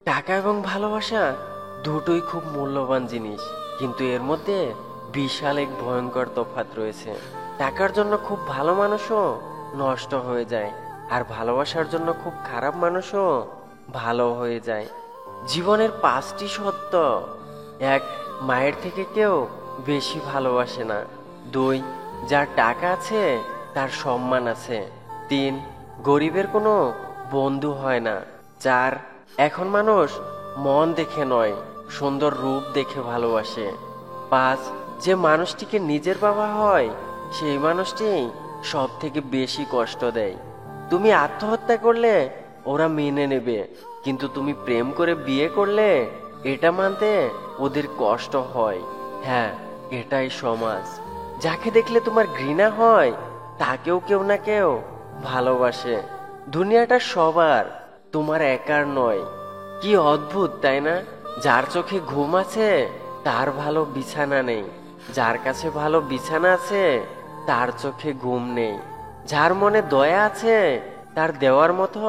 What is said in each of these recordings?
টাকা এবং ভালোবাসা দুটোই খুব মূল্যবান জিনিস, কিন্তু এর মধ্যে বিশাল এক ভয়ঙ্কর তফাৎ রয়েছে। টাকার জন্য খুব ভালো মানুষও নষ্ট হয়ে যায়, আর ভালোবাসার জন্য খুব খারাপ মানুষও ভালো হয়ে যায়। জীবনের 5টি সত্য: 1, মায়ের থেকে কেউ বেশি ভালোবাসে না। 2, যার টাকা আছে তার সম্মান আছে। 3, গরিবের কোনো বন্ধু হয় না। 4, এখন মানুষ মন দেখে নয়, সুন্দর রূপ দেখে ভালোবাসে। 5, যে মানুষটিকে নিজের বাবা হয় সেই মানুষটি সব থেকে বেশি কষ্ট দেয়। তুমি আত্মহত্যা করলে ওরা মেনে নেবে, কিন্তু তুমি প্রেম করে বিয়ে করলে এটা মানতে ওদের কষ্ট হয়। হ্যাঁ, এটাই সমাজ। যাকে দেখলে তোমার ঘৃণা হয় তাকেও কেউ না কেউ ভালোবাসে। দুনিয়াটা সবার, তোমার একার নয়। কি অদ্ভুত, তাই না? যার চোখে ঘুম আছে তার ভালো বিছানা নেই, যার কাছে ভালো বিছানা আছে তার চোখে ঘুম নেই। যার মনে দয়া আছে তার দেওয়ার মতো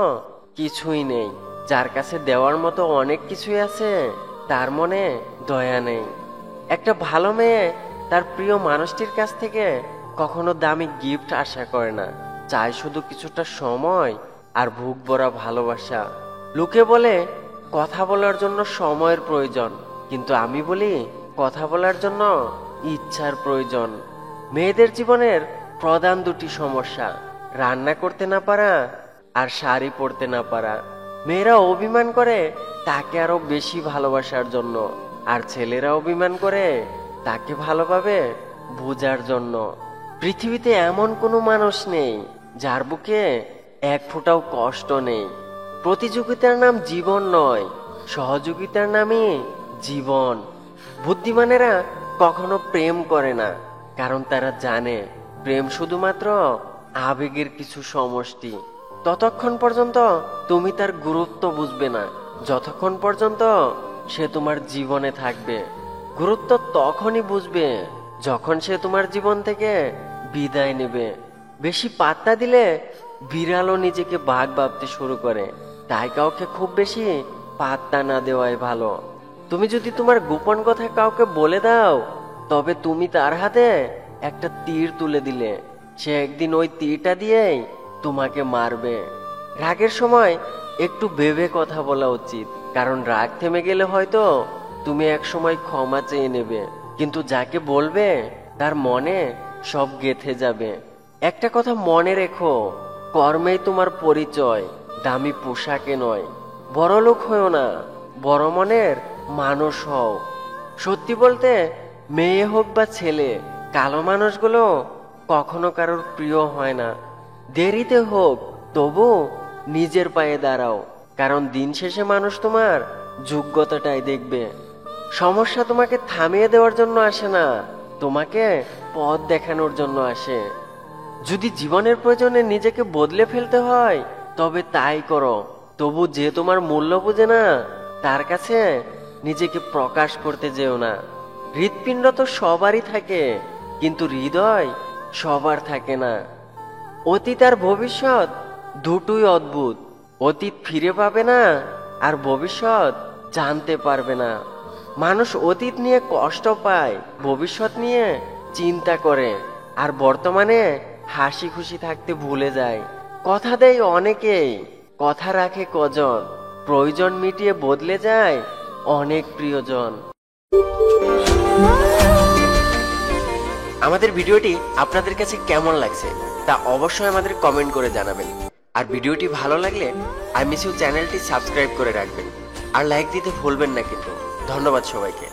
কিছুই নেই, যার কাছে দেওয়ার মতো অনেক কিছুই আছে তার মনে দয়া নেই। একটা ভালো মেয়ে তার প্রিয় মানুষটির কাছ থেকে কখনো দামি গিফট আশা করে না, চায় শুধু কিছুটা সময় আর বুক ভরা ভালোবাসা। লোকে বলে কথা বলার জন্য সময়ের প্রয়োজন, কিন্তু আমি বলি কথা বলার জন্য ইচ্ছার প্রয়োজন। মেয়েদের জীবনের প্রধান 2টি সমস্যা: রান্না করতে না পারা আর শাড়ি পরতে না পারা। মেয়েরা অভিমান করে তাকে আরো বেশি ভালোবাসার জন্য, আর ছেলেরা অভিমান করে তাকে ভালোভাবে বোঝার জন্য। পৃথিবীতে এমন কোনো মানুষ নেই যার বুকে এক ফোঁটাও কষ্ট নেই। প্রতিযোগিতার নাম জীবন নয়, সহযোগিতার নামই জীবন। বুদ্ধিমানেরা কখনো প্রেম করে না, কারণ তারা জানে প্রেম শুধুমাত্র আবেগের কিছু সমষ্টি। ততক্ষণ পর্যন্ত তুমি তার গুরুত্ব বুঝবে না, যতক্ষণ পর্যন্ত সে তোমার জীবনে থাকবে। গুরুত্ব তখনই বুঝবে যখন সে তোমার জীবন থেকে বিদায় নেবে। বেশি পাত্তা দিলে বিড়ালও নিজেকে বাঘ ভাবতে শুরু করে, তাই কাউকে খুব বেশি পাত্তা না দেওয়াই ভালো। তুমি যদি তোমার গোপন কথা কাউকে বলে দাও, তবে তুমি তার হাতে একটা তীর তুলে দিলে, সে একদিন ওই তীরটা দিয়েই তোমাকে মারবে। রাগের সময় একটু ভেবে কথা বলা উচিত, কারণ রাগ থেমে গেলে হয়তো তুমি এক সময় ক্ষমা চেয়ে নেবে, কিন্তু যাকে বলবে তার মনে সব গেঁথে যাবে। একটা কথা মনে রেখো, কর্মেই তোমার পরিচয়, দামি পোশাকে নয়। বড়লোক হয়েও না, বড় মনের মানুষ হও। সত্যি বলতে, মেয়ে হোক বা ছেলে, কালো মানুষগুলো কখনো কারোর প্রিয় হয় না। দেরিতে হোক, তবু নিজের পায়ে দাঁড়াও, কারণ দিন শেষে মানুষ তোমার যোগ্যতাটাই দেখবে। সমস্যা তোমাকে থামিয়ে দেওয়ার জন্য আসে না, তোমাকে পথ দেখানোর জন্য আসে। যদি জীবনের প্রয়োজনে নিজেকে বদলে ফেলতে হয় তবে তাই করো, তবু যে তোমার মূল্য বোঝে না তার কাছে নিজেকে প্রকাশ করতে যেও না। হৃৎপিণ্ড তো সবারই থাকে, কিন্তু হৃদয় সবার থাকে না। অতীত আর ভবিষ্যৎ দুটোই অদ্ভুত। অতীত ফিরে পাবে না, আর ভবিষ্যৎ জানতে পারবে না। মানুষ অতীত নিয়ে কষ্ট পায়, ভবিষ্যৎ নিয়ে চিন্তা করে, আর বর্তমানে হাসি খুশি থাকতে ভুলে যায়। কথা দেয় অনেকেই, কথা রাখে কজন। প্রয়োজন মিটিয়ে বদলে যায় অনেক প্রিয়জন। আমাদের ভিডিওটি আপনাদের কাছে কেমন লাগছে তা অবশ্যই আমাদের কমেন্ট করে জানাবেন। আর ভিডিওটি ভালো লাগলে আই মিস ইউ চ্যানেলটি সাবস্ক্রাইব করে রাখবেন, আর লাইক দিতে ভুলবেন না কিন্তু। ধন্যবাদ সবাইকে।